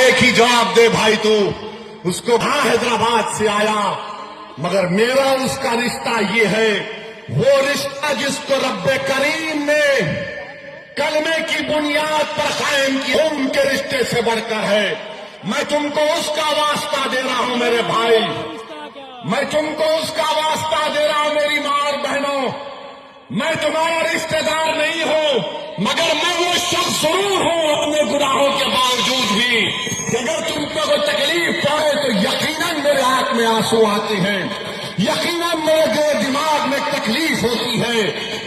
एक ही जवाब दे भाई तू। उसको कहा हैदराबाद से आया, मगर मेरा उसका रिश्ता ये है, वो रिश्ता जिसको रब्बे करीम ने कलमे की बुनियाद पर कायम किया, उनके रिश्ते से बढ़कर है। मैं तुमको उसका वास्ता दे रहा हूं मेरे भाई, मैं तुमको उसका वास्ता दे रहा हूं मेरी मां और बहनों। मैं तुम्हारा रिश्तेदार नहीं हूं, मगर मैं वो शख्स जरूर हूं अपने गुनाहों के बावजूद भी कि अगर तुमको कोई तकलीफ पड़े तो यकीनन मेरे आंख में आंसू आते हैं, यकीनन मेरे दिमाग में तकलीफ होती है,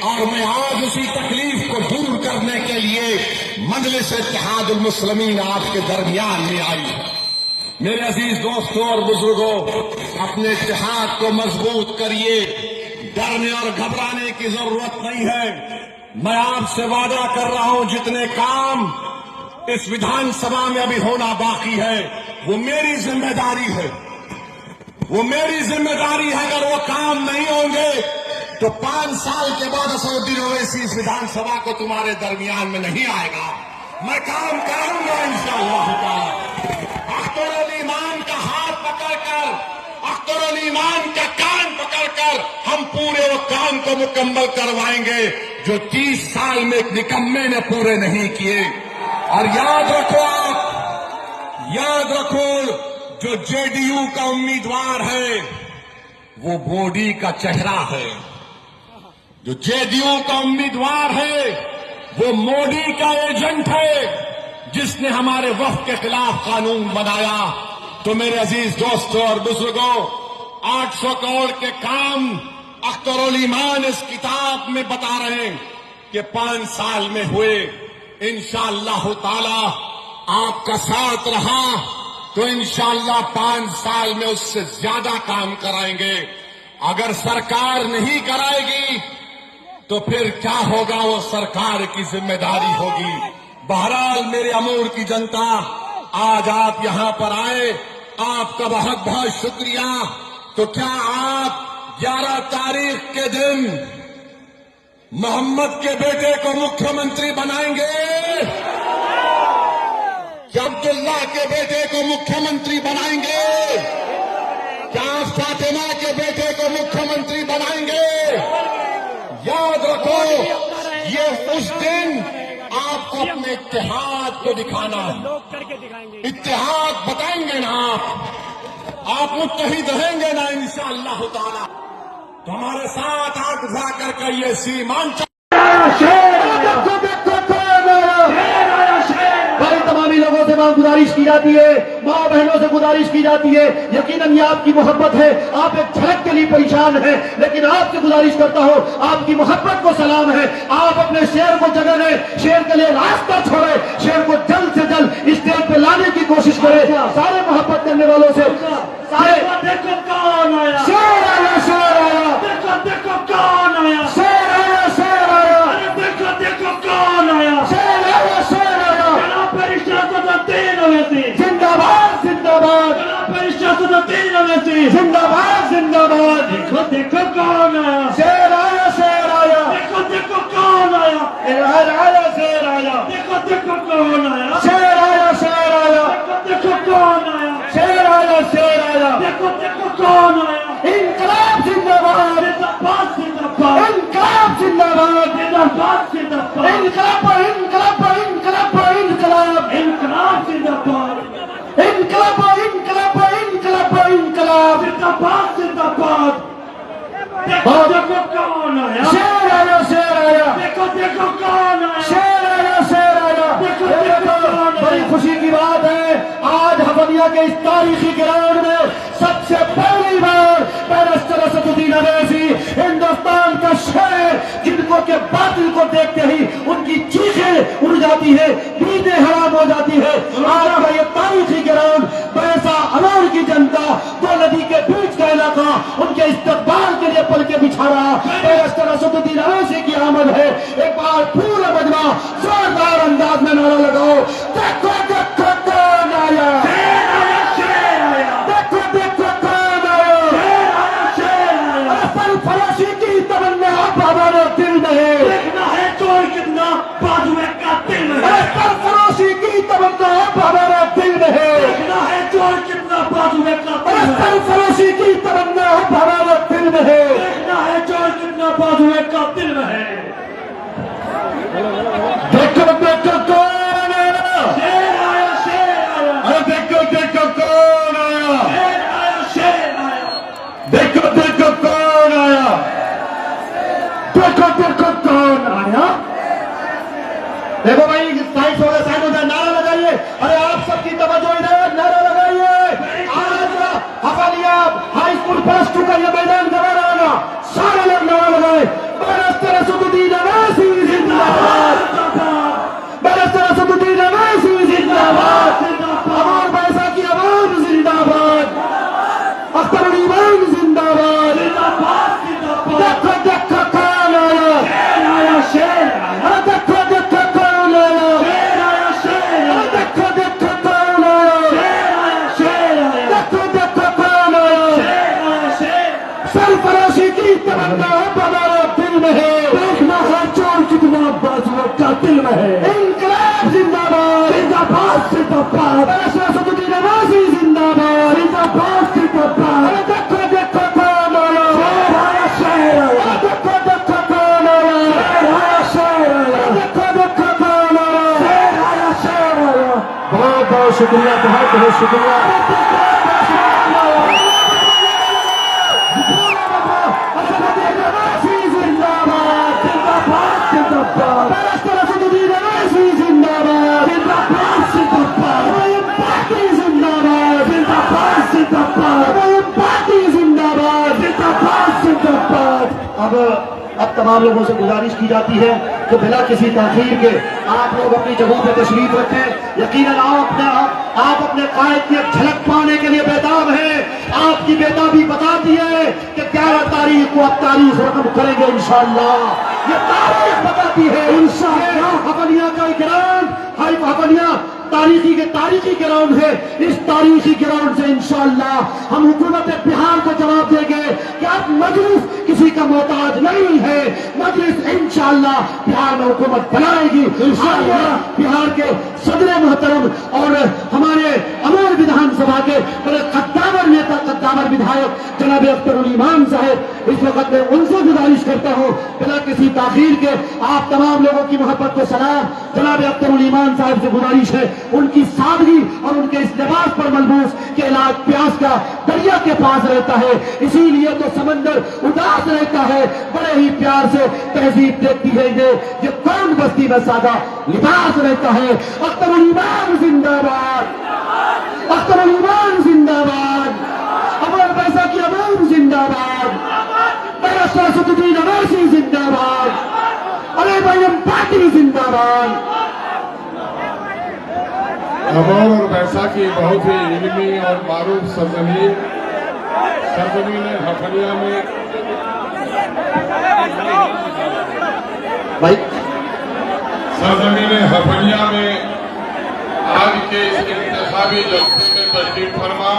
और मैं आज उसी तकलीफ को दूर करने के लिए मजलिस इत्तेहादुल मुस्लिमीन आपके दरमियान में आई है। मेरे अजीज दोस्तों और बुजुर्गों, अपने इत्तेहाद को मजबूत करिए, डरने और घबराने की जरूरत नहीं है। मैं आपसे वादा कर रहा हूं, जितने काम इस विधानसभा में अभी होना बाकी है वो मेरी जिम्मेदारी है, वो मेरी जिम्मेदारी है। अगर वो काम नहीं होंगे तो 5 साल के बाद असदुद्दीन ओवैसी इस विधानसभा को तुम्हारे दरमियान में नहीं आएगा। मैं काम करूंगा इंशाअल्लाह ताला। अख्तरुल ईमान का हाथ पकड़कर, अख्तरुल ईमान का कान पकड़कर हम पूरे वो काम को मुकम्मल करवाएंगे जो 30 साल में एक निकम्मे ने पूरे नहीं किए। और याद रखो, आप याद रखो, जो जेडीयू का उम्मीदवार है वो मोदी का चेहरा है, जो जेडीयू का उम्मीदवार है वो मोदी का एजेंट है जिसने हमारे वक्त के खिलाफ कानून बनाया। तो मेरे अजीज दोस्तों और बुजुर्गों, 800 करोड़ के काम अख्तरुल ईमान इस किताब में बता रहे हैं कि 5 साल में हुए। इंशाअल्लाह ताला आपका साथ रहा तो इंशाअल्लाह 5 साल में उससे ज्यादा काम कराएंगे। अगर सरकार नहीं कराएगी तो फिर क्या होगा, वो सरकार की जिम्मेदारी होगी। बहरहाल मेरे अमूर की जनता, आज आप यहां पर आए, आपका बहुत बहुत शुक्रिया। तो क्या आप 11 तारीख के दिन मोहम्मद के बेटे को मुख्यमंत्री बनाएंगे? क्या अब्दुल्ला के बेटे को मुख्यमंत्री बनाएंगे? क्या फातिमा के बेटे को मुख्यमंत्री बनाएंगे? याद रखो, ये उस दिन आपको अपने इत्तेहाद को दिखाना है। इत्तेहाद बताएंगे ना आप मुत्तहिद रहेंगे ना इंशाअल्लाह ताला, तो हमारे साथ हाथ उठाकर कहिए सीमान तमामी लोगों से वहां गुजारिश की जाती है, माँ बहनों से गुजारिश की जाती है, यकीनन ये आपकी मोहब्बत है, आप एक झलक के लिए परेशान हैं, लेकिन आपसे गुजारिश करता हूँ, आपकी मोहब्बत को सलाम है, आप अपने शेर को जगह दें, शेर के लिए रास्ता छोड़े, शेर को जल्द से जल्द स्टेज पे लाने की कोशिश करें। सारे मोहब्बत करने वालों से सारे देखो कौन आया, शेर आया, शेर आया, देखो देखो कौन आया, शेर आया, शेर आया, देखो देखो कौन आया, शेर आया, शेर आया, परिषद ओवैसी जिंदाबाद, जिंदाबाद, परिषद ओवैसी जिंदाबाद, जिंदाबाद। देखो देखो कौन आया, शेर आया, शेर आया, देखो देखो कौन आया, शेर आया, शेर आया, देखो देखो कौन आया, शेर आया, शेर आया, देखो देखो कौन आया, शेर आया, शेर आया। देखो देखो कौन आया, इनकलाब जिंदाबाद, जिंदाबाद जिंदाबाद, इनकलाब जिंदाबाद, जिंदाबाद जिंदाबाद, इनकलाब, इनकलाब, इनकलाब, इनकलाब, इनकलाब जिंदाबाद, इनकलाब, इनकलाब, इनकलाब, इनकलाब। जिंदाबाद जिंदाबाद। देखो देखो कौन आया, शेर आया, शेर आया, देखो देखो कौन आया, शेर आया, शेर आया। बड़ी खुशी की बात है, आज हवनिया के इस तारीखी ग्राउंड में सबसे पहली बार बैरिस्टर असदुद्दीन ओवैसी, हिंदुस्तान का शेर, जिनको के बातिल को देखते ही उनकी चीखें उड़ जाती है, नींदें हराम हो जाती है। आज का ये तारीखी ग्राउंड, पैसा अमूर की जनता, दो नदी के बीच का इलाका, उनके इस्तकबाल के लिए पल के बिछा रहा बैरिस्टर असदुद्दीन ओवैसी की आमद है। एक बार पूरा मजमा जोरदार अंदाज में नारा लगाओ, देखो देखो कौन आया, शेर आया, देखो देखो कौन आया, शेर आया, फराशी की तमन्ना अब हमारे दिल में है, देखना है चोर कितना बाजू में का दिल है, फराशी की तमन्ना अब सरफरोशी की तमन्ना अब हमारे दिल में है। देखना है जोर कितना बाजुए का दिल में है। देखो देखो कौन आया, शेर आया, शेर आया, अरे देखो देखो कौन आया, शेर आया, शेर आया। देखो देखो कौन आया, देखो देखो कौन आया। देखो भाई साइड हो गया, साइड हो जाए, नारा लगाइए। अरे आप सबकी तवज्जो इधर, नारा लगाइए। आज हफालिया हाई स्कूल प्लस 2 का ये मैदान गवा रहेगा, सारे लोग नारा लगाए। बैरिस्टर असदुद्दीन अवैसी जिंदाबाद, बैरिस्टर असदुद्दीन अवैसी जिंदाबाद, अमर पैसा की आवाम जिंदाबाद, अख्तरुल ईमान जिंदाबाद। देखो देखो कौन आया, शेर आया, शेर आया, अरे देखो देखो कौन आया, शेर आया, शेर अरे आया, देखो देखो कौन आया, शेर आया, शेर आया, देखो देखो कौन आया। शेर आया, शेर। सरफरोशी की तमन्ना अब हमारे दिल में है। देखना है चोर कितना बाजुओं का दिल में है। इनकलाब जिंदाबाद, जिंदाबाद जिंदाबाद, बैरिस्टर असदुद्दीन अवैसी जिंदाबाद, जिंदाबाद जिंदाबाद। अरे देखो देखो कौन आया, शेर आया, शेर आया, अरे देखो देखो कौन आया, शेर आया, शेर आया, अरे देखो देखो कौन आया, शेर आया, शेर आया। बहुत बहुत शुक्रिया, बहुत बहुत शुक्रिया। बैरिस्टर असदुद्दीन अवैसी जिंदाबाद, जिंदाबाद जिंदाबाद, पार्टी जिंदाबाद, जिंदाबाद जिंदाबाद, पार्टी जिंदाबाद, जिंदाबाद जिंदाबाद। अब तमाम लोगों से गुजारिश की जाती है कि बिना किसी ताखीर के आप लोग अपनी जगहों पर तशरीफ रखें। यकीनन आप अपने कायद की एक झलक पाने के लिए बेताब हैं। आपकी बेताबी बताती है कि 11 तारीख को अब तारीख रकम करेंगे इंशाअल्लाह। ये तारीख बताती है इंशाअल्लाह। हफनिया का ग्राउंड हाई हफनिया तारीखी ग्राउंड है। इस तारीखी ग्राउंड से इंशाअल्लाह हम हुकूमत बिहार को जवाब देंगे कि अब मजलिस किसी का मोहताज नहीं है। मजलिस इंशाअल्लाह बिहार में हुकूमत बनाएगी इंशाअल्लाह। बिहार के सदर मोहतरम और हमारे अमर विधानसभा के बड़े कद्दावर नेता, कद्दावर विधायक जनाब अख्तरुल ईमान साहब, इस वक्त में उनसे गुजारिश करता हूँ बिना किसी ताखीर के आप तमाम लोगों की मोहब्बत को सलाम। जनाब अख्तरुल ईमान साहब से गुजारिश है, उनकी सादगी और उनके इस लिबास पर मलबूस के इलाज प्यास का दरिया के पास रहता है, इसीलिए तो समंदर उदास रहता है। बड़े ही प्यार से तहजीब देखती है ये कौन बस्ती में सादा लिबास रहता है। अख्तरुल ईमान जिंदाबाद, अख्तरुल ईमान जिंदाबाद, अमर पैसा की अवाम जिंदाबाद, बैरिस्टर असदुद्दीन अवैसी जिंदाबाद, अरे भाई पार्टी जिंदाबाद। अमर और बैसाखी बहुत ही इल्मी और मारूफ सरजमीन हफनिया में भाई सरजमीन हफनिया में आज के इस इंतखाबी जलसे में तशरीफ फरमा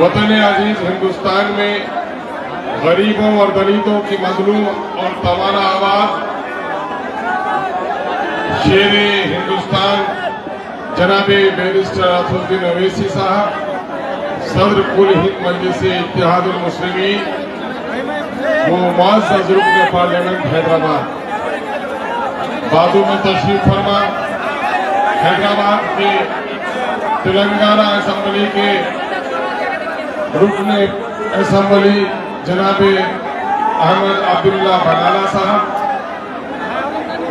वतन अजीज हिंदुस्तान में गरीबों और दलितों की मजलूम और तवाना आवाज शेरे हिंदुस्तान जनाबे बैरिस्टर असदुद्दीन अवैसी साहब, सदर कुल हिंद मजलिस इत्तेहादुल मुस्लिमीन वो मुअज़्ज़ज़ रुकन पार्लियामेंट हैदराबाद बाजू में तशरीफ फरमा हैदराबाद के तेलंगाना असेंबली के रुकन असेंबली जनाबे अहमद अब्दुल्ला बनाला साहब,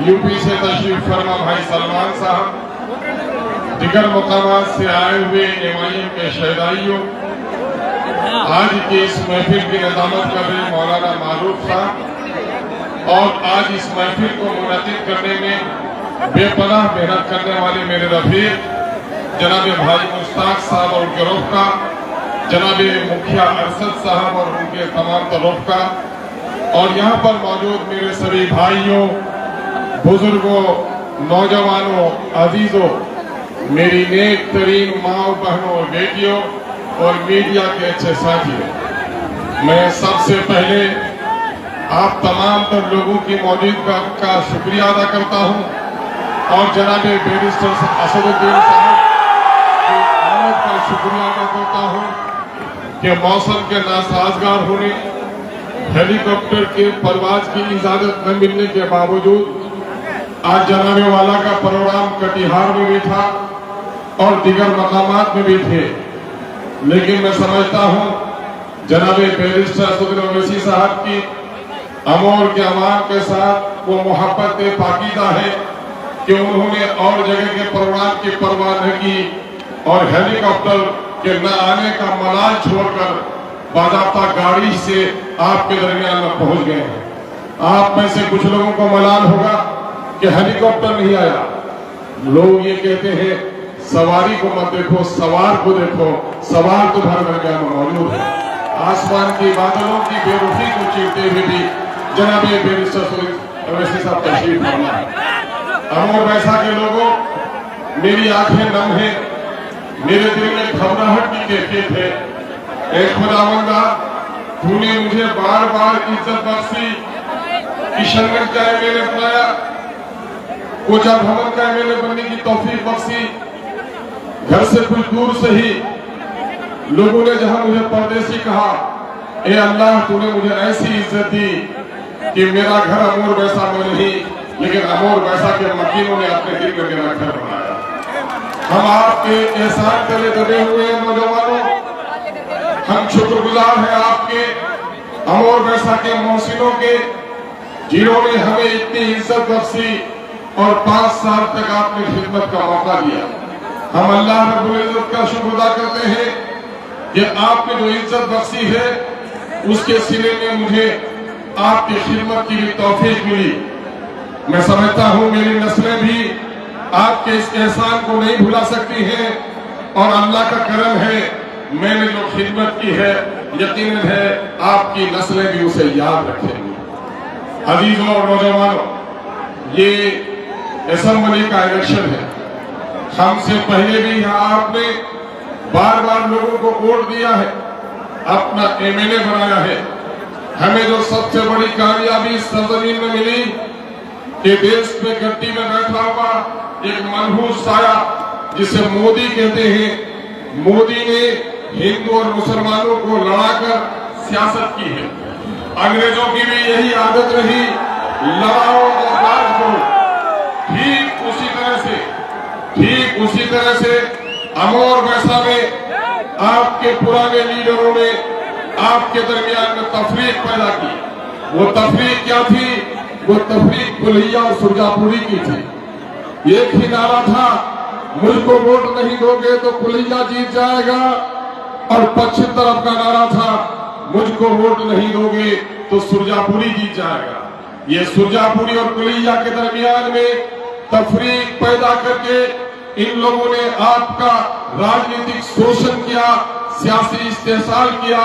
यूपी से तशरीफ फरमा भाई सलमान साहब, दिगर मुकामात से आए हुए एमआईएम के शहदाइयों, आज की इस महफिल की निजामत कर रहे मौलाना मारूफ साहब और आज इस महफिल को मुनक़िद करने में बेपनाह मेहनत करने वाले मेरे रफीक जनाब भाई मुश्ताक साहब और उनके रफ़्का, जनाब मुखिया अरशद साहब और उनके तमाम तरफ़का, और यहाँ पर मौजूद मेरे सभी भाइयों, बुजुर्गों, नौजवानों, अजीजों, मेरी नेक तरीन माओ, बहनों और बेटियों और मीडिया के अच्छे साथियों, मैं सबसे पहले आप तमाम तर लोगों की मौजूदगी का शुक्रिया अदा करता हूं और जनाब बैरिस्टर असदुद्दीन साहब की आमद पर शुक्रिया अदा करता हूं कि मौसम के नासाजगार होने, हेलीकॉप्टर के परवाज की इजाजत न मिलने के बावजूद आज जनाबे वाला का प्रोग्राम कटिहार में भी था और दीगर मकामात में भी थे। लेकिन मैं समझता हूं जनाबे बैरिस्टर असदुद्दीन ओवैसी साहब की अमोर के अवाम के साथ वो मोहब्बत पाकीदा है कि उन्होंने और जगह के प्रोग्राम की परवाह न की और हेलीकॉप्टर के न आने का मलाल छोड़कर बाज़ाब्ता गाड़ी से आपके दरमियान में पहुंच गए हैं। आप में से कुछ लोगों को मलाल होगा कि हेलीकॉप्टर नहीं आया। लोग ये कहते हैं सवारी को मत देखो, सवार को देखो। सवार तो भर दरमियान में मौजूद है। आसमान की बादलों की बेरुखी को चीरते हुए भी जनाबे बैरिस्टर ओवैसी साहब तशरीफ फरमा। अमोर वैसा के लोगों, मेरी आंखें नम है, मेरे दिल में घबराहट की कैफियत है। एक खुदावंदा, तूने मुझे बार बार इज्जत बख्शी, किशनगंज का एमएलए बनाया, कोचा भवन का एमएलए बनने की तौफीक बख्शी। घर से कुछ दूर से ही लोगों ने जहां मुझे परदेसी कहा, ए अल्लाह तूने मुझे ऐसी इज्जत दी कि मेरा घर अमोर वैसा में नहीं, लेकिन अमोर वैसा के मकीनों ने अपने दिल में मेरा घर बनाया। हम आपके एहसान करे दबे हुए हैं नौजवानों, हम शुक्रगुजार हैं आपके अमोर वैसा के मोहसिनों के, जिन्होंने हमें इतनी इज्जत बख्शी और 5 साल तक आपने खिदमत का मौका दिया। हम अल्लाह रब्बुल इज्जत का शुक्र अदा करते हैं कि आपने जो इज्जत बख्शी है उसके सिले में मुझे आपकी खिदमत की भी तौफीक मिली। मैं समझता हूं मेरी नस्लें भी आपके इस एहसान को नहीं भुला सकती हैं और अल्लाह का करम है, मैंने जो खिदमत की है यकीनन है आपकी नस्लें भी उसे याद रखेंगी। अजीजों और नौजवानों, ये असेंबली का इलेक्शन है। हमसे पहले भी यहाँ आपने बार बार लोगों को वोट दिया है, अपना एमएलए बनाया है। हमें जो सबसे बड़ी कामयाबी इस सरजमीन में मिली कि देश में गद्दी में बैठा हुआ एक मनहूस साया जिसे मोदी कहते हैं, मोदी ने हिंदू और मुसलमानों को लड़ाकर सियासत की है। अंग्रेजों की भी यही आदत रही, लड़ाओ और राज करो। ठीक उसी तरह से अमोर वैसा में आपके पुराने लीडरों ने आपके दरमियान में तफरीक पैदा की। वो तफरीक क्या थी? वो तफरीक कुल्हिया और सुरजापुरी की थी। एक ही नारा था, मुझको वोट नहीं दोगे तो कुल्हिया जीत जाएगा, और पश्चिम तरफ का नारा था, मुझको वोट नहीं दोगे तो सुरजापुरी जीत जाएगा। ये सुरजापुरी और कुल्हिया के दरमियान में तफरीक पैदा करके इन लोगों ने आपका राजनीतिक शोषण किया, सियासी इस्तेहसाल किया।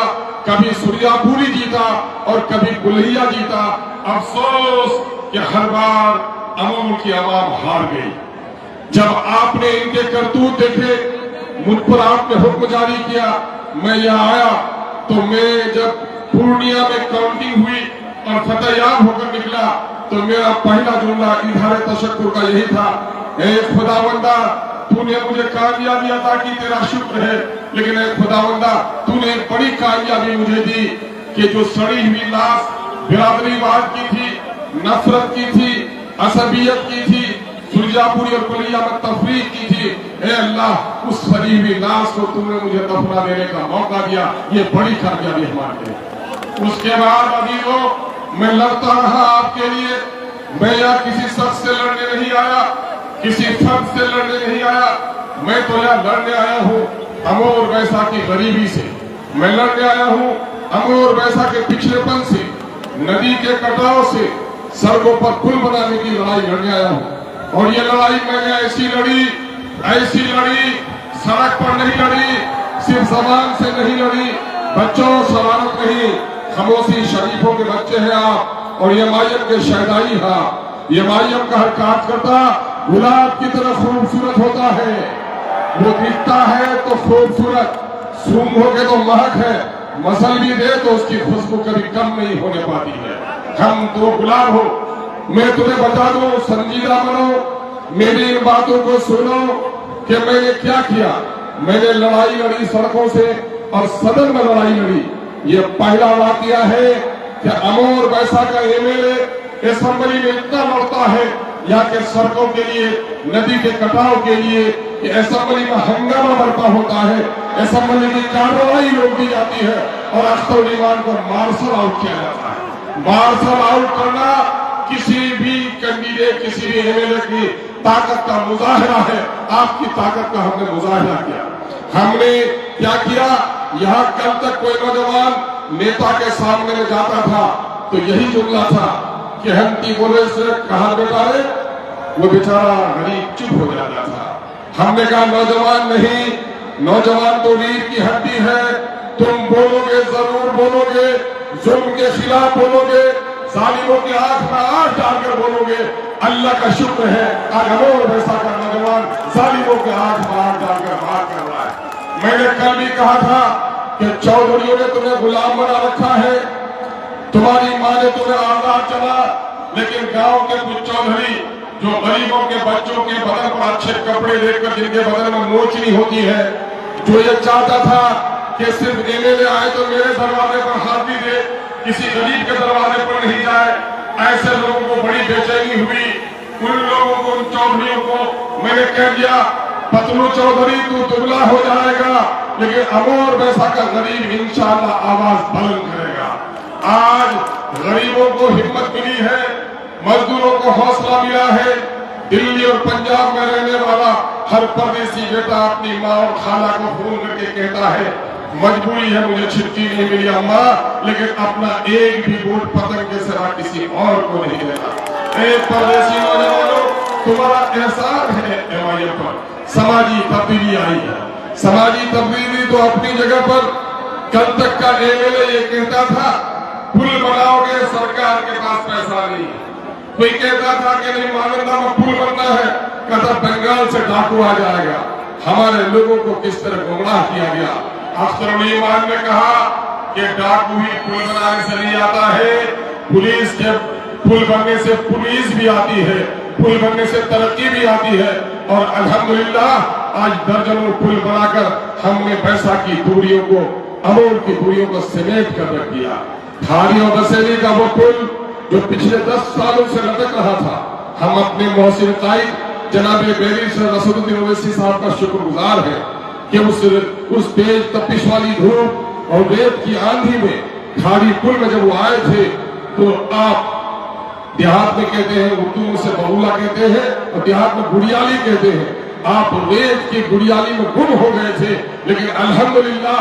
कभी सुरजापुरी जीता और कभी कुल्हिया जीता। अफसोस कि हर बार अमोर की आवाम हार गई। जब आपने इनके करतूत देखे, मुझ पर आपने हुक्म जारी किया, मैं यहाँ आया तो मैं जब पूर्णिया में काउंटिंग हुई और फतेहयाब होकर निकला तो मेरा पहला जुमला इजहार तशक्कुर का यही था, ए खुदावंदा तूने मुझे कामयाबी अता की, तेरा शुक्र है, लेकिन ए खुदावंदा तूने बड़ी कामयाबी मुझे दी कि जो सड़ी हुई लाश बिरादरीवाद की थी, नफरत की थी, असबियत की थी, सुरजापुरी और कुल्हिया में तफरीक की थी, ए अल्लाह उस सड़ी हुई लाश को तुमने मुझे दफना देने का मौका दिया। ये बड़ी कामयाबी हमारे लिए। उसके बाद अजीजों, मैं लड़ता रहा आपके लिए। मैं यहाँ किसी शख्स से लड़ने नहीं आया, किसी फर्द से लड़ने नहीं आया। मैं तो यहाँ लड़ने आया हूँ अमोर वैसा की गरीबी से। मैं लड़ने आया हूँ अमोर वैसा के पिछड़ेपन से, नदी के कटाव से, सड़कों पर पुल बनाने की लड़ाई लड़ने आया हूँ। और ये लड़ाई मैंने ऐसी लड़ी, सड़क पर नहीं लड़ी, सिर्फ जबान से नहीं लड़ी, बच्चों शरारत नहीं, खामोशी शरीफों के बच्चे हैं आप, और ये मायम के शहदाई है। ये मायम का हर कार्यकर्ता गुलाब की तरह खूबसूरत होता है। वो दिखता है तो खूबसूरत, सूंघ होके तो महक है, मसल भी दे तो उसकी खुशबू कभी कम नहीं होने पाती है। हम तो गुलाब हो। मैं तुम्हें बता दूं, संजीदा बनो, मेरी इन बातों को सुनो कि मैंने क्या किया। मैंने लड़ाई लड़ी सड़कों से और सदन में लड़ाई लड़ी। ये पहला वाकया है कि अमोर वैसा का एमएलए असेंबली में इतना लड़ता है, यहाँ के सड़कों के लिए, नदी के कटाव के लिए, असेंबली में हंगामा बढ़ता होता है, असेंबली की कार्रवाई रोक दी जाती है और अख्तर उल ईमान को मार्शल आउट किया जाता है। मार्शल आउट करना किसी भी कैंडिडेट, किसी भी एमएलए की ताकत का मुजाहरा है। आपकी ताकत का हमने मुजाहरा किया। हमने क्या किया, यहाँ कल तक कोई नौजवान नेता के सामने में जाता था तो यही जुमला था कि हंती बोले से कहा बेटा रे, वो बेचारा गरीब चुप हो जाता था। हमने कहा नौजवान नहीं, नौजवान तो रीढ़ की हड्डी है, तुम बोलोगे, जरूर बोलोगे, जुल्म के खिलाफ बोलोगे, जालिमों की आंख में आंख डालकर बोलोगे। अल्लाह का शुक्र है आज अमोर वैसा का नौजवान जालिमों के आंख में आंख डालकर बात कर रहा है। मैंने कल भी कहा था कि चौधरियों ने तुम्हें गुलाम बना रखा है, तुम्हारी माँ ने तुम्हें आजाद चला, लेकिन गांव के कुछ चौधरी जो गरीबों के बच्चों के बदन पर अच्छे कपड़े देखकर जिनके बदन में नोचनी होती है, जो ये चाहता था कि सिर्फ एमएलए आए तो मेरे दरवाजे पर हाथी दे, किसी गरीब के दरवाजे पर नहीं जाए, ऐसे लोगों को बड़ी बेचैनी हुई। उन लोगों को, उन चौधरियों को मैंने कह दिया, पतलू चौधरी तू दुबला हो जाएगा, लेकिन अमोर वैसा का गरीब इंशाअल्लाह आवाज बुलंद करेगा। आज गरीबों को हिम्मत मिली है, मजदूरों को हौसला मिला है। दिल्ली और पंजाब में रहने वाला हर परदेसी बेटा अपनी माँ और खाला को फोन करके कहता है मजबूरी है, मुझे छुट्टी नहीं मिली अम्मा, लेकिन अपना एक भी वोट पतंग के सिवा किसी और को नहीं देना। एक परदेसी नौजवानों, तुम्हारा एहसान है एमआईएम पर समाजी तब्दीली आई है। समाजी तब्दीली तो अपनी जगह पर कल तक का एमएलए ये कहता था पुल बनाओगे, सरकार के पास पैसा नहीं। कोई कहता था कि नहीं मानंदा में पुल बनना है, कहता बंगाल से डाकू आ जाएगा। हमारे लोगों को किस तरह गुमराह किया गया। अख्तर उल ईमान ने कहा कि डाकू ही पुल बनाने से नहीं आता है, पुलिस के पुल बनने से पुलिस भी आती है, पुल बनने से तरक्की भी आती है। और अल्हम्दुलिल्लाह आज दर्जनों पुल बनाकर हमने पैसा की दूरियों को, अमोर की दूरियों को समेट कर रख दिया। थारी और दशहरी का वो पुल जो पिछले 10 सालों से लटक रहा था, हम अपने मोहसिन कायद जनाब बैरिस्टर असदुद्दीन ओवैसी साहब का शुक्रगुजार है कि उस तेज तपिश वाली धूप और रेत की आंधी में खाड़ी पुल में जब वो आए थे तो आप देहात में कहते हैं, उर्दू में से बहुला कहते हैं और देहात में गुड़ियाली कहते हैं। आप रेत की गुड़ियाली में गुम हो गए थे, लेकिन अल्हम्दुलिल्लाह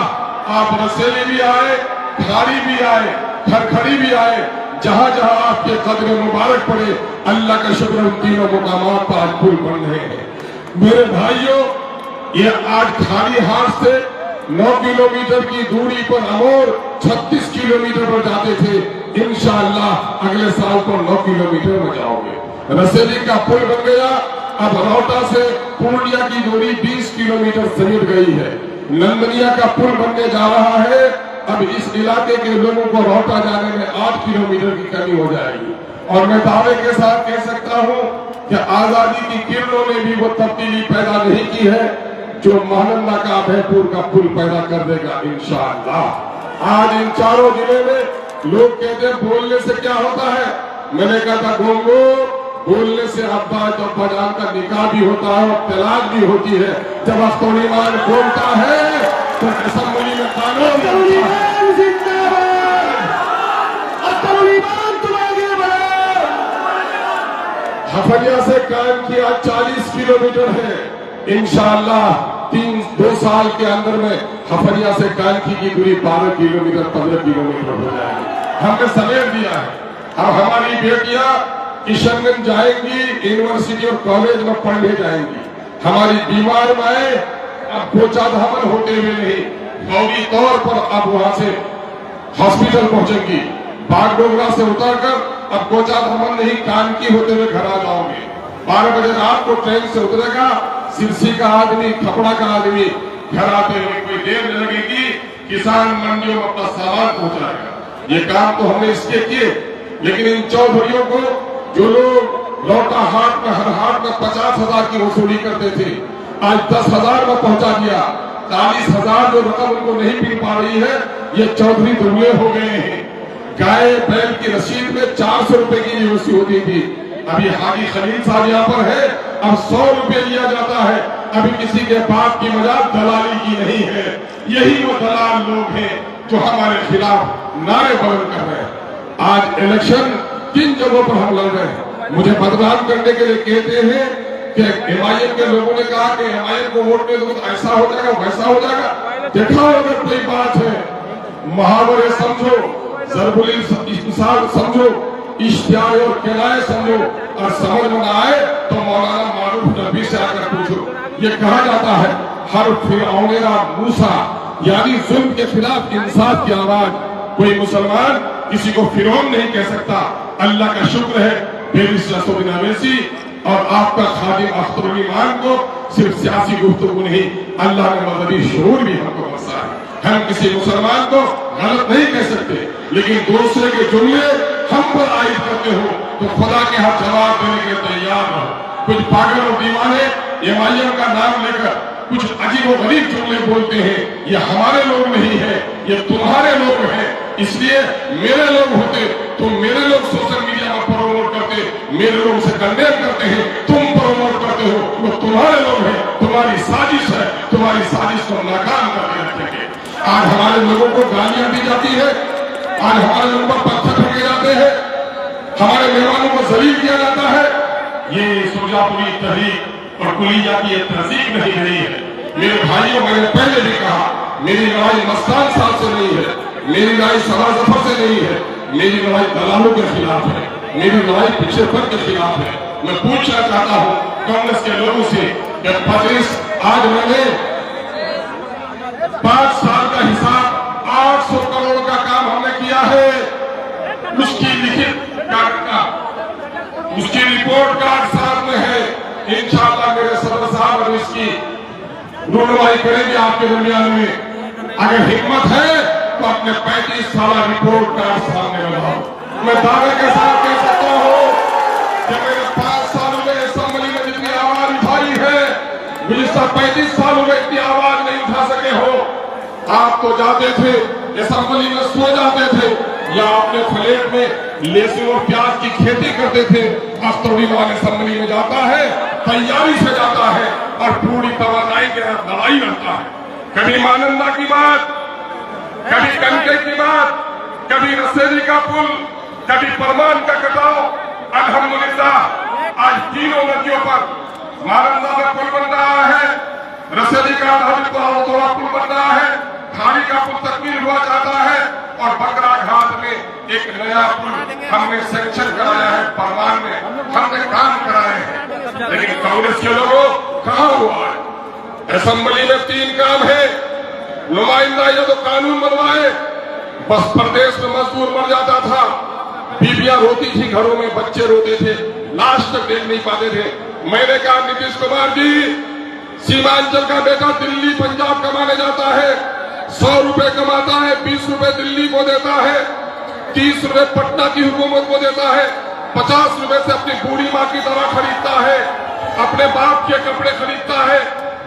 आप रसेली भी आए, खाड़ी भी आए, खरखड़ी भी आए। जहां जहां आपके कदम मुबारक पड़े, अल्लाह का शुक्र उन तीनों मुकामात पर आज पुल बन रहे हैं। मेरे भाइयों, ये आज खाड़ी हाट से 9 किलोमीटर की दूरी पर अमोर 36 किलोमीटर पर जाते थे। इंशाअल्लाह अगले साल को 9 किलोमीटर में जाओगे। रसेली का पुल बन गया। अब रौटा से पूर्णिया की दूरी 20 किलोमीटर समिट गई है। नंदनिया का पुल बनने जा रहा है। अब इस इलाके के लोगों को रौटा जाने में 8 किलोमीटर की कमी हो जाएगी। और मैं दावे के साथ कह सकता हूं कि आजादी की किरणों ने भी वो तब्दीली पैदा नहीं की है जो महानंदा का अभयपुर का पुल पैदा कर देगा इंशाअल्लाह। आज इन चारों जिले में लोग कहते हैं बोलने से क्या होता है। मैंने कहा था गोंगो, बोलने से अब्बा तो बजान का निकाह भी होता है और तलाक भी होती है। जब अख्तर उल ईमान बोलता है तो असेंबली में कानून जिंदाबाद, अख्तर उल ईमान तुम आगे बढ़ो। हफलिया से कायम किया 40 किलोमीटर है। इंशाअल्लाह 2 साल के अंदर में हफलिया से कानकी की दूरी 12 किलोमीटर 15 किलोमीटर हो जाएगी। हमने समेट दिया है। अब हमारी बेटियां किशनगंज जाएंगी, यूनिवर्सिटी और कॉलेज में पढ़ने जाएंगी। हमारी बीमार माए अब कोचा धामन होते हुए नहीं, फौरी तौर पर अब वहां से हॉस्पिटल पहुंचेंगी। बागडोगरा से उतरकर अब कोचा धामन नहीं, कानकी होते हुए घर आ जाओगे। 12 बजे रात को ट्रेन से उतरेगा सिरसी का आदमी, खपड़ा का आदमी। घर आते हुए कोई देर नहीं लगेगी, किसान मंडियों में अपना सामान पहुंचाएगा। ये काम तो हमने इसके किए, लेकिन इन चौधरियों को जो लोग लौटा हाट में हर हाट में 50,000 की वसूली करते थे, आज 10,000 में पहुंचा दिया। 40,000 जो रकम उनको नहीं मिल पा रही है, ये चौधरी दुबले हो गए हैं। गाय बैल की रसीद में 400 रुपए की यूनिवर्सिटी होती थी, अभी हाजी खलील साहब यहाँ पर है, अब 100 रुपए लिया जाता है। अभी किसी के बाप की मजाक दलाली की नहीं है। यही वो दलाल लोग हैं जो हमारे खिलाफ नारे बुलंद कर रहे हैं। आज इलेक्शन किन जगहों पर हम लड़ रहे हैं, मुझे बदनाम करने के लिए कहते हैं कि एमआईएम के लोगों ने कहा कि एमआईएम को वोट दे दो तो ऐसा हो जाएगा वैसा हो जाएगा। देखा अगर कोई बात है, मुहावरे समझो, ज़रबुल इस्तिसाल समझो, इश्तियार और किनाए समझो, और समझ में ना आए तो मौलाना मारूफ नबी से आकर पूछो। ये कहा जाता है हर फिरौनेरा मूसा, यानी जुल्म के खिलाफ इंसाफ की आवाज। कोई मुसलमान किसी को फिरौन नहीं कह सकता। अल्लाह का शुक्र है बैरिस्टर असदुद्दीन अवैसी और आपका खादिम अख्तरुल ईमान को सिर्फ सियासी गुफ्तगू नहीं, अल्लाह ने मजहबी शऊर भी हमको बख्शा है। हम किसी मुसलमान को गलत नहीं कह सकते, लेकिन दूसरे के जुमले हम पर आयद करते हो तो खुदा के हाथ जवाब देने के तैयार रहो। कुछ पागल और दीवाने एमआईएम का नाम लेकर कुछ अजीब और गरीब जुमले बोलते हैं, ये हमारे लोग नहीं है, ये तुम्हारे लोग हैं। इसलिए मेरे लोग होते तो मेरे लोग सोशल मीडिया में प्रमोट करते, मेरे लोग से कंडेम करते हैं, तुम प्रमोट करते हो, वो तुम्हारे लोग हैं, तुम्हारी साजिश है, तुम्हारी साजिश को नाकाम करके रखेंगे। आज हमारे लोगों को गालियां दी जाती है, आज हमारे लोगों पर पत्थर फेंके जाते हैं, हमारे मेहमानों को जलील किया जाता है। ये सुरजापुरी तहरीक और कुलिया की तहजीब नहीं रही है। मेरे भाइयों, मैंने पहले भी कहा, मेरी लड़ाई मस्तान साहब से नहीं है, मेरी लड़ाई सभा जफर से नहीं है, मेरी लड़ाई दलालों के खिलाफ है, मेरी लड़ाई पिछड़ेपन के खिलाफ है। मैं पूछना चाहता हूँ कांग्रेस के लोगों से कि 25 आज मैंने 5 साल का हिसाब 800 करोड़ का काम हमने किया है। उसकी लिखित उसकी रिपोर्ट कार्ड साथ में है। इंशाअल्लाह मेरे सदर साहब और इसकी रुनमाई करेंगे आपके दरमियान में। अगर हिम्मत है तो अपने 35 साल रिपोर्ट कार्ड सामने लगाओ। मैं दावे के साथ कह सकता हूँ कि मेरे 5 सालों में असेंबली में जितनी आवाज उठाई है, गुज़िश्ता 35 सालों में इतनी आवाज नहीं उठा सके हो। आप तो जाते थे असेंबली में, सो जाते थे, या अपने फ्लैट में लहसुन और प्याज की खेती करते थे। अख्तरुल ईमान असेंबली में जाता है, तैयारी से जाता है और पूरी तवानाई के साथ लड़ाई लड़ता है। कभी मानंदा की बात, कभी कंके की बात, कभी रसेली का पुल, कभी परमान का कटाव। अल्हम्दुलिल्लाह आज तीनों नदियों पर मानंदा में पुल बन रहा है, रसेली का थोड़ा पुल बन रहा है, खाड़ी का पुल तकमील हुआ जाता है और बकरा घाट में एक नया पुल हमने सेक्शन कराया है। परमान में हमने काम कराए हैं, लेकिन कांग्रेस के लोगों कहां हुआ है। असेंबली में 3 काम है, नुमाइंदा ये तो कानून बनवाए, बस प्रदेश में मजदूर मर जाता था, बीबियां रोती थी, घरों में बच्चे रोते थे, लाश तक देख नहीं पाते थे। मैंने कहा नीतीश कुमार जी, सीमांचल का बेटा दिल्ली पंजाब कमाने जाता है, 100 रुपए कमाता है, 20 रुपए दिल्ली को देता है, 30 रुपए पटना की हुकूमत को देता है, 50 रुपए से अपनी बूढ़ी माँ की दवा खरीदता है, अपने बाप के कपड़े खरीदता है,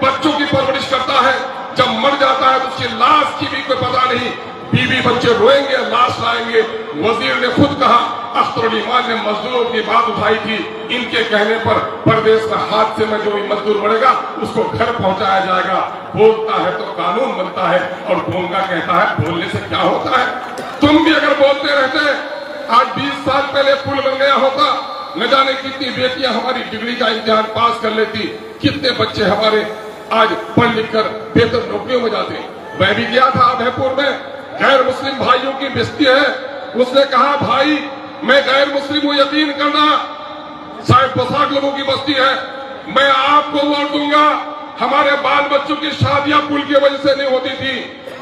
बच्चों की परवरिश करता है। जब मर जाता है तो उसकी लाश की भी कोई पता नहीं, बीवी बच्चे रोएंगे, लाश लाएंगे। वजीर ने खुद कहा, अख्तरुल ईमान ने मजदूरों की बात उठाई थी, इनके कहने पर प्रदेश में हादसे में जो भी मजदूर मरेगा उसको घर पहुंचाया जाएगा। बोलता है तो कानून बनता है और भोंगा कहता है बोलने से क्या होता है। तुम भी अगर बोलते रहते, आज 20 साल पहले पुल बन गया होता, न जाने कितनी बेटियां हमारी डिग्री का इम्तिहान पास कर लेती, कितने बच्चे हमारे आज पढ़ लिख कर बेहतर नौकरियों में जाते। मैं भी गया था अभयपुर में, गैर मुस्लिम भाइयों की बेइज्जती है। उसने कहा भाई मैं गैर मुस्लिम हूं, यकीन करना, शायद 50 लोगों की बस्ती है, मैं आपको वोट दूंगा। हमारे बाल बच्चों की शादियां पुल की वजह से नहीं होती थी,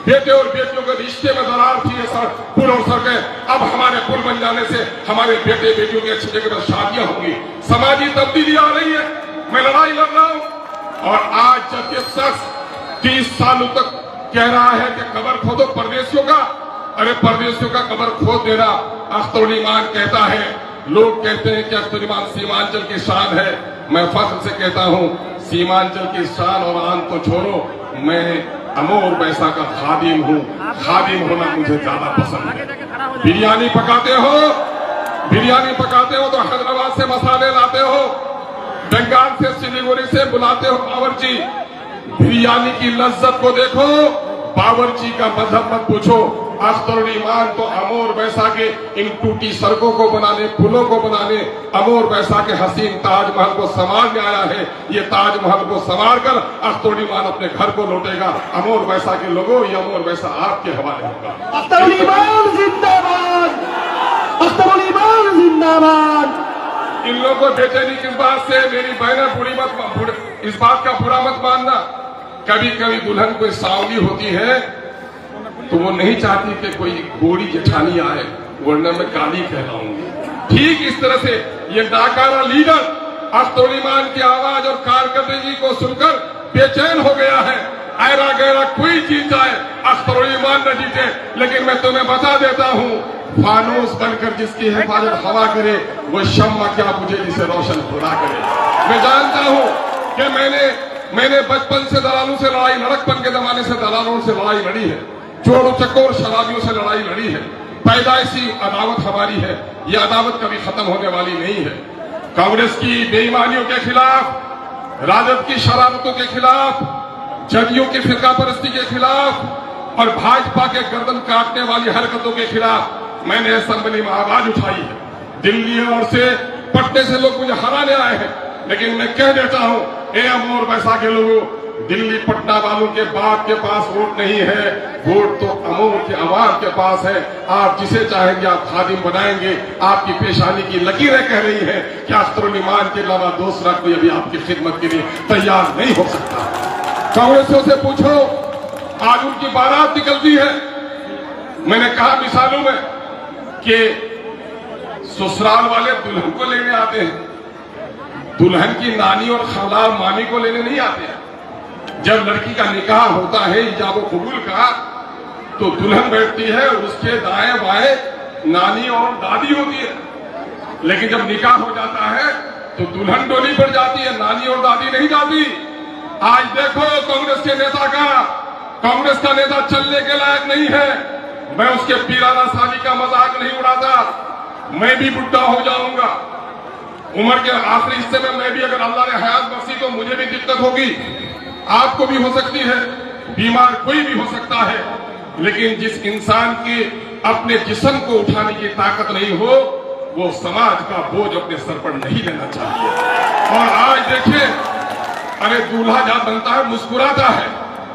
बेटे और बेटियों के रिश्ते में दरार थी, पुल और सड़कें। अब हमारे पुल बन जाने से हमारे बेटे बेटियों की अच्छी जगह पर शादियां होंगी, समाजी तब्दीली आ रही है। मैं लड़ाई लड़ रहा हूं और आज जब एक शख्स 30 सालों तक कह रहा है कि कब्र खोदो परदेशियों का, अरे परदेशियों का कब्र खोद देना अख्तरुल ईमान कहता है। लोग कहते हैं कि अख्तरुल ईमान सीमांचल की शान है। मैं फख्र से कहता हूं, सीमांचल की शान और आन तो छोड़ो, मैं अमोर पैसा का खादिम हूँ। खादिम होना मुझे ज्यादा पसंद है। बिरयानी पकाते हो तो हैदराबाद से मसाले लाते हो, बंगाल से, सिलीगुड़ी से बुलाते हो बावर्ची। बिरयानी की लज्जत को देखो, बावर्ची का मजहब मत पूछो। अख्तरुल ईमान तो अमोर वैसा के इन टूटी सड़कों को बनाने, पुलों को बनाने, अमोर वैसा के हसीन ताजमहल को संभालने आया है। ये ताजमहल को संभाल कर अख्तरुल ईमान अपने घर को लौटेगा। अमोर वैसा के लोगों, ये अमोर वैसा आपके हवाले होगा। अख्तरुल ईमान जिंदाबाद, अख्तरुल ईमान जिंदाबाद। इन लोगों को बेचैनी किस बात से? मेरी बहनें इस बात का बुरा मत मानना। कभी कभी दुल्हन कोई सावली होती है तो वो नहीं चाहती कि कोई गोरी जेठानी आए, वरना मैं काली कहलाऊंगी। ठीक इस तरह से ये नाकारा लीडर अख्तरुल ईमान की आवाज और कारकर्दगी को सुनकर बेचैन हो गया है। ऐरा गैरा कोई जीत जाए, अख्तरुल ईमान न जीते। लेकिन मैं तुम्हें बता देता हूँ, फानूस बनकर जिसकी हिफाजत हवा करे, वो शम्मा क्या बुझे जिसे रोशन खुदा करे। मैं जानता हूँ कि मैंने बचपन से दलालों से लड़ाई, लड़कपन के जमाने से दलालों से लड़ाई लड़ी है, चोर चक्कोर शराबियों से लड़ाई लड़ी है। पैदाइशी अदावत हमारी है, ये अदावत कभी खत्म होने वाली नहीं है। कांग्रेस की बेईमानियों के खिलाफ, राजद की शरारतों के खिलाफ, जदयू की फिरका परस्ती के खिलाफ और भाजपा के गर्दन काटने वाली हरकतों के खिलाफ मैंने असेंबली में आवाज उठाई है। दिल्ली और से पटने से लोग मुझे हराने आए हैं, लेकिन मैं कह देता हूं, ए अमोर वैसा के लोगों, दिल्ली पटना वालों के बाप के पास वोट नहीं है, वोट तो अमोर के अवाम के पास है। आप जिसे चाहेंगे आप खादिम बनाएंगे। आपकी पेशानी की लकीरें कह रही हैं कि अख्तरुल ईमान के अलावा दूसरा कोई अभी आपकी खिदमत के लिए तैयार नहीं हो सकता। कांग्रेसियों से पूछो, आज उनकी बारात निकलती है। मैंने कहा मिसालों में कि ससुराल वाले दुल्हन को लेने आते हैं, दुल्हन की नानी और खाला और मामी को लेने नहीं आते हैं। जब लड़की का निकाह होता है इजाब और कबूल का, तो दुल्हन बैठती है, उसके दाएं बाएं नानी और दादी होती है। लेकिन जब निकाह हो जाता है तो दुल्हन डोली पर जाती है, नानी और दादी नहीं जाती। आज देखो कांग्रेस के नेता का, कांग्रेस का नेता चलने के लायक नहीं है। मैं उसके पीराना शादी का मजाक नहीं उड़ाता। मैं भी बुढ़ा हो जाऊंगा, उम्र के आखिरी हिस्से में मैं भी, अगर अल्लाह ने हयात बख्शी तो मुझे भी दिक्कत होगी, आपको भी हो सकती है, बीमार कोई भी हो सकता है। लेकिन जिस इंसान के अपने जिस्म को उठाने की ताकत नहीं हो, वो समाज का बोझ अपने सर पर नहीं लेना चाहिए। और आज देखिए, अरे दूल्हा जब बनता है मुस्कुराता है।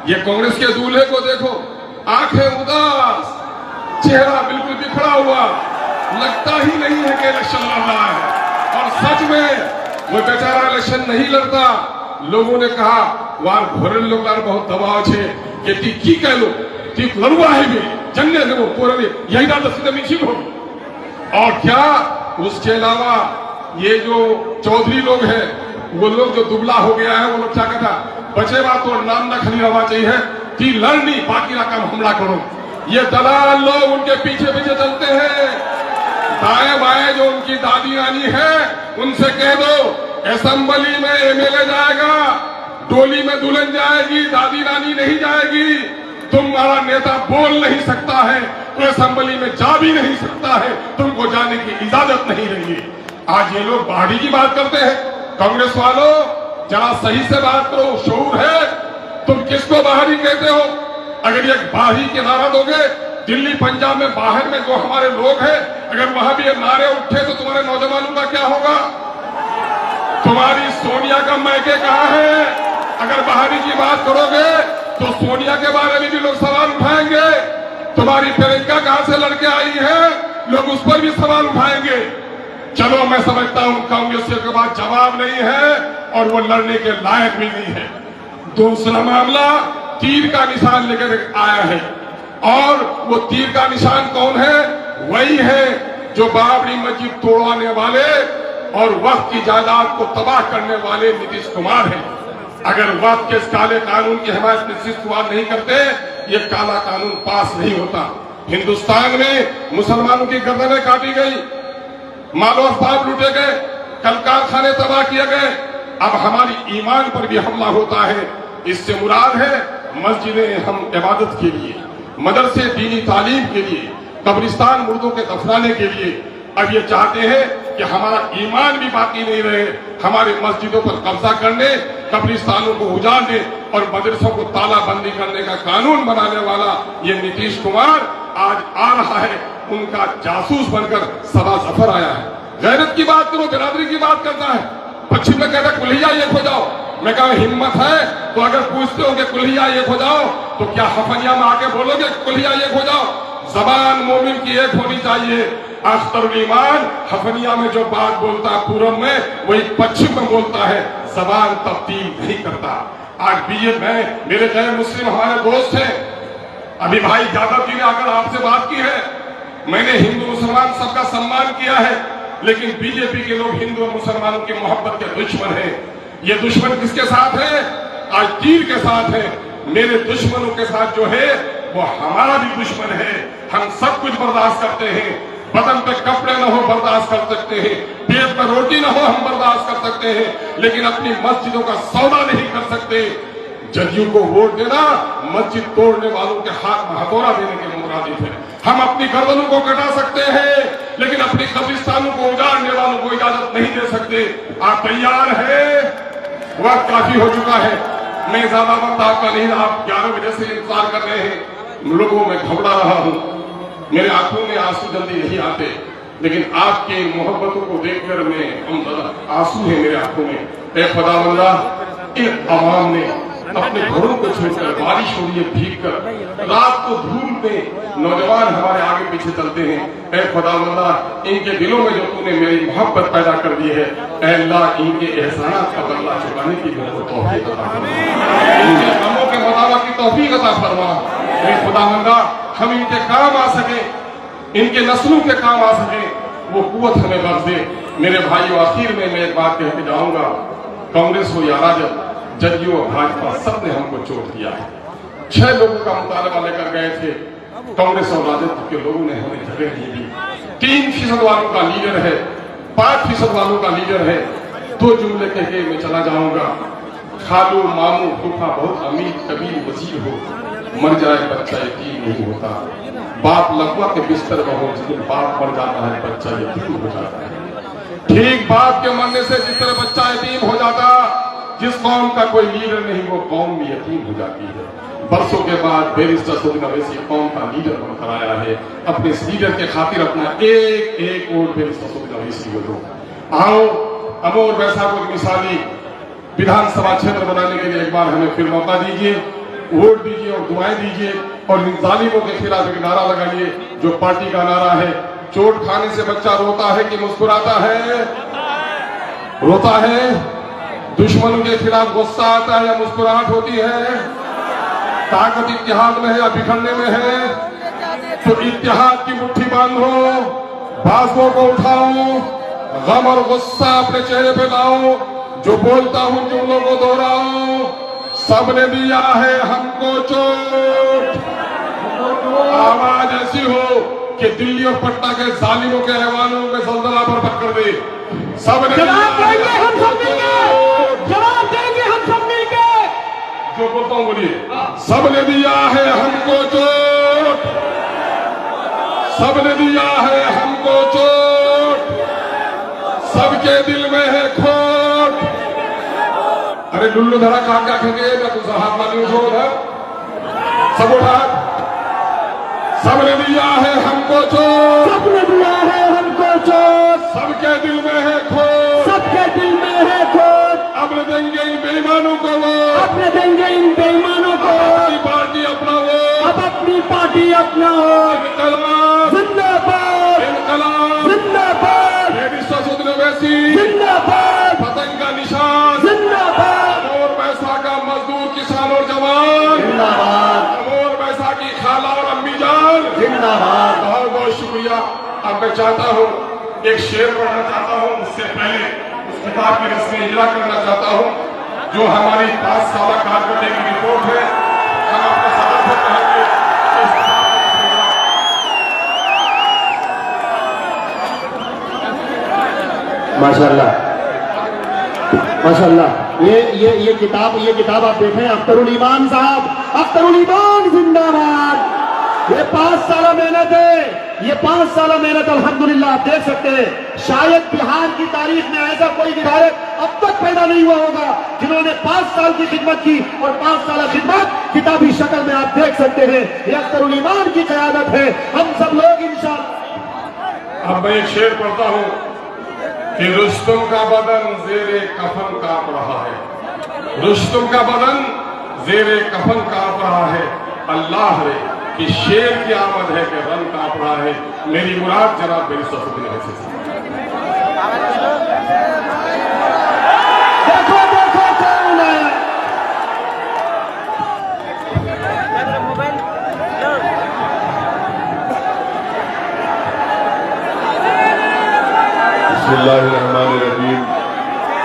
ये कांग्रेस के दूल्हे को देखो, आंखें उदास, चेहरा बिल्कुल बिखरा हुआ, लगता ही नहीं है कि इलेक्शन लड़ रहा है। और सच में वो बेचारा इलेक्शन नहीं लड़ता। लोगों ने कहा वार घोरे लोग बहुत दबाव छे कि ती की कह लो, ती लड़वा है भी जन्ने से वो पूरे यही बात सीधे मिशिक होगी। और क्या उसके अलावा ये जो चौधरी लोग हैं, वो लोग जो दुबला हो गया है, वो लोग क्या कहता, बचे बात तो नाम ना खली रहना चाहिए, ती लड़नी बाकी ना काम हमला करो। ये दलाल लोग उनके पीछे पीछे चलते हैं। दाएं बाएं जो उनकी दादी नानी है, उनसे कह दो असेंबली में एमएलए जाएगा, डोली में दुल्हन जाएगी, दादी नानी नहीं जाएगी। तुम्हारा नेता बोल नहीं सकता है तो असेंबली में जा भी नहीं सकता है, तुमको जाने की इजाजत नहीं रही। आज ये लोग बाहरी की बात करते हैं। कांग्रेस वालों, जरा सही से बात करो, शऊर है। तुम किसको बाहरी कहते हो? अगर ये बाहरी के नारा दोगे, दिल्ली पंजाब में बाहर में जो हमारे लोग हैं, अगर वहां भी ये नारे उठे तो तुम्हारे नौजवानों का क्या होगा? तुम्हारी सोनिया का मैके कहाँ है? अगर बाहरी की बात करोगे तो सोनिया के बारे में भी लोग सवाल उठाएंगे। तुम्हारी प्रियंका कहां से लड़के आई है, लोग उस पर भी सवाल उठाएंगे। चलो, मैं समझता हूं कांग्रेसियों के पास जवाब नहीं है और वो लड़ने के लायक भी नहीं है। दूसरा मामला तीर का निशान लेकर आया है, और वो तीर का निशान कौन है? वही है जो बाबरी मस्जिद तोड़वाने वाले और वक्त की जायदाद को तबाह करने वाले नीतीश कुमार हैं। अगर वक्त के इस काले कानून की हिमायत में शिष्टवाद नहीं करते, ये काला कानून पास नहीं होता। हिंदुस्तान में मुसलमानों की गर्दनें काटी गई, मालो असबाब लूटे गए, कल कारखाने तबाह किए गए। अब हमारी ईमान पर भी हमला होता है। इससे मुराद है मस्जिदें हम इबादत के लिए, मदरसे दीनी तालीम के लिए, कब्रिस्तान मुर्दों के दफनाने के लिए। अब ये चाहते हैं कि हमारा ईमान भी बाकी नहीं रहे, हमारे मस्जिदों पर कब्जा करने, कब्रिस्तानों को उजाड़ने और मदरसों को तालाबंदी करने का कानून बनाने वाला ये नीतीश कुमार आज आ रहा है, उनका जासूस बनकर सदा जफर आया है। गैरत की बात करो, बिरादरी की बात करता है। पश्चिम में कहता कुल्हिया एक हो जाओ। मैं कहा हिम्मत है तो अगर पूछते हो कि कुल्हिया एक हो जाओ तो क्या हफनिया में आके बोलोगे कुल्हिया एक हो जाओ? जबान मोमिन की एक होनी चाहिए। अख्तरुल ईमान हफनिया में जो बात बोलता है पूरब में, वही पश्चिम में बोलता है, जबान तब्दील नहीं करता। आज बीजेपी में मेरे गैर मुस्लिम हमारे दोस्त हैं, अभी भाई यादव जी ने आकर आपसे बात की है। मैंने हिंदू मुसलमान सबका सम्मान किया है, लेकिन बीजेपी के लोग हिंदू और मुसलमानों की मोहब्बत के दुश्मन हैं। ये दुश्मन किसके साथ है? आज दीन के साथ है। मेरे दुश्मनों के साथ जो है वो हमारा भी दुश्मन है। हम सब कुछ बर्दाश्त करते हैं, बदन पे कपड़े न हो बर्दाश्त कर सकते हैं, पेट पर रोटी न हो हम बर्दाश्त कर सकते हैं, लेकिन अपनी मस्जिदों का सौदा नहीं कर सकते। जदयू को वोट देना मस्जिद तोड़ने वालों के हाथ में हथौड़ा देने के मुतरादिफ है। हम अपनी गर्दनों को कटा सकते हैं, लेकिन अपनी कब्रिस्तानों को उजाड़ने वालों को इजाजत नहीं दे सकते। आप तैयार हैं? वक्त काफी हो चुका है, मैं ज्यादा वक्त आपका नहीं, आप 11 बजे से इंतजार कर रहे हैं। लोगों में घबरा रहा हूं, मेरे आंखों में आंसू जल्दी नहीं आते, लेकिन आपके मोहब्बतों को देखकर मैं आंसू है मेरे आंखों में। ए खुदावंदा, इन अवाम ने अपने घरों को छोड़कर, बारिश हो रही है भीग कर, रात को धूप में नौजवान हमारे आगे पीछे चलते हैं। ऐ खुदावंदा, इनके दिलों में जो तूने मेरी मोहब्बत पैदा कर दी है, ऐ अल्लाह इनके एहसानात का बदला चुकाने की मेरे को तौफीक अता फरमा, इनके कामों के मुताबिक की तौफीक अता फरमा। ऐ खुदावंदा, हम इनके काम आ सके, इनके नस्लों के काम आ सके, वो कुव्वत हमें बख्श दे। मेरे भाइयों, आखिर में मैं एक बात कह के जाऊंगा, कांग्रेस हो या राजद, जदयू और भाजपा सबने हमको चोट दिया है। 6 लोगों का मुतालबा लेकर गए थे, कांग्रेस और राजद के लोगों ने हमें जगह नहीं दी। 3% वालों का लीडर है, 5% वालों का लीडर है। 2 जुमले कह के मैं चला जाऊंगा। खालू मामू फूफा बहुत अमीर कबीर वजीर हो, मर जाए बच्चा यतीम नहीं होता। बाप लकवा के बिस्तर में हो, जिस दिन बाप मर जाता है बच्चा यतीम हो जाता है। ठीक बाप के मरने से जिस तरह बच्चा यतीम हो जाता, जिस कौम का कोई लीडर नहीं वो कौम भी यतीम हो जाती है। बरसों के बाद बैरिस्टर सऊदी अवैसी कौम का लीडर बनकर आया है। अपने इस लीडर के खातिर अपना एक वोट बैरिस्टर सऊदी अवैसी को दो। आओ अमोर वैसा को मिसाली विधानसभा क्षेत्र बनाने के लिए एक बार हमें फिर मौका दीजिए, वोट दीजिए और दुआएं दीजिए, और इन जालिमों के खिलाफ एक नारा लगाइए जो पार्टी का नारा है। चोट खाने से बच्चा रोता है कि मुस्कुराता है? रोता है। दुश्मनों के खिलाफ गुस्सा आता है या मुस्कुराहट होती है? ताकत इत्तेहाद में है या बिखरने में है? तो इत्तेहाद की मुट्ठी बांधो, बाजुओं को उठाओ, गम और गुस्सा अपने चेहरे पे लाओ, जो बोलता हूं जुमलों को दोहराओ। सबने दिया है हमको चोट, आवाज ऐसी हो कि दिल्ली और पटना के जालिमों के ऐवानों में जलजला बर्बाद कर दे। सबने जवाब देंगे हम सब मिलकर, जवाब देंगे हम सब मिलकर। जो बोलता हूं बोलिए। सबने दिया है हमको चोट, सबने दिया है हमको चोट, सबके दिल में है खोट। अरे लुल्लू धड़ा कहा क्या खेंगे, मैं तुझे हाथ मानी उठो उधर, सब उठा। सबने दिया है हमको चोट, सबने दिया है हमको चोट, सबके दिल में है खोट, सबके दिल में है खोट। अब न देंगे इन बेईमानों को वो, अपने देंगे इन बेईमानों को, अपनी पार्टी अपना वो, अब अपनी पार्टी अपना हो। इनकलाब जिंदाबाद, इनकलाब जिंदाबाद, बैरिस्टर सऊदी अवैसी जिंदाबाद, पतंग का निशान, जिंदाबाद, और पैसा का मजदूर किसान और जवान जिंदाबाद, और पैसा की खाला और अम्मी जान जिंदाबाद। बहुत बहुत शुक्रिया। अब मैं चाहता हूँ एक शेर पढ़ना चाहता हूँ, उससे पहले उस किताब की रस्में इजरा करना चाहता हूँ जो हमारी 5 साल कारकर्दगी की रिपोर्ट है। हम आपको समर्थन करेंगे। माशाल्लाह, माशाल्लाह। ये किताब आप देखें, अख्तरुल ईमान साहब, अख्तरुल ईमान जिंदाबाद। ये 5 साल मेहनत है, ये 5 साल मेहनत अल्हम्दुलिल्लाह आप देख सकते हैं। शायद बिहार की तारीख में ऐसा कोई विधायक अब तक पैदा नहीं हुआ होगा जिन्होंने 5 साल की खिदमत की, और 5 साल खिदमत किताबी शक्ल में आप देख सकते हैं। ये अख्तरुल ईमान की क़यादत है। हम सब लोग इंशाअल्लाह। अब मैं एक शेर पढ़ता हूं कि रुस्तुम का बदन जेरे कफन कांप रहा है, रुस्तुम का बदन जेरे कफन कांप रहा है, अल्लाह रे कि शेर की आमद है कि रन कांप रहा है। मेरी मुराद जनाब मेरी सफुद्दीन अवैसी से। देखो देखो कौन है। बिस्मिल्लाहिर्रहमानिर्रहीम।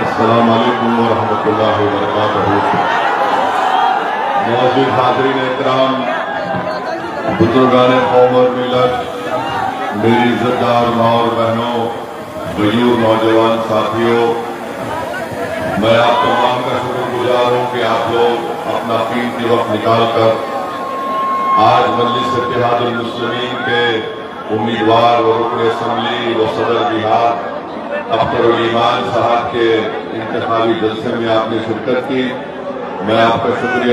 अस्सलाम वालेकुम व रहमतुल्लाहि व बरकातहू। मौजूद हाज़रीन इकराम, बुजुर्गान कौम और मिलत, मेरी इज्जतदार माँ और बहनों, गयूर नौजवान साथियों, मैं आप तमाम का शुक्रगुजार हूँ कि आप लोग अपना कीमती वक्त निकाल कर आज मजलिस इत्तेहादुल मुस्लिमीन के उम्मीदवार व रुकन असम्बली व सदर बिहार अख्तरुल ईमान साहब के इंतखाबी जलसे में आपने शिरकत की। मैं आपका शुक्रिया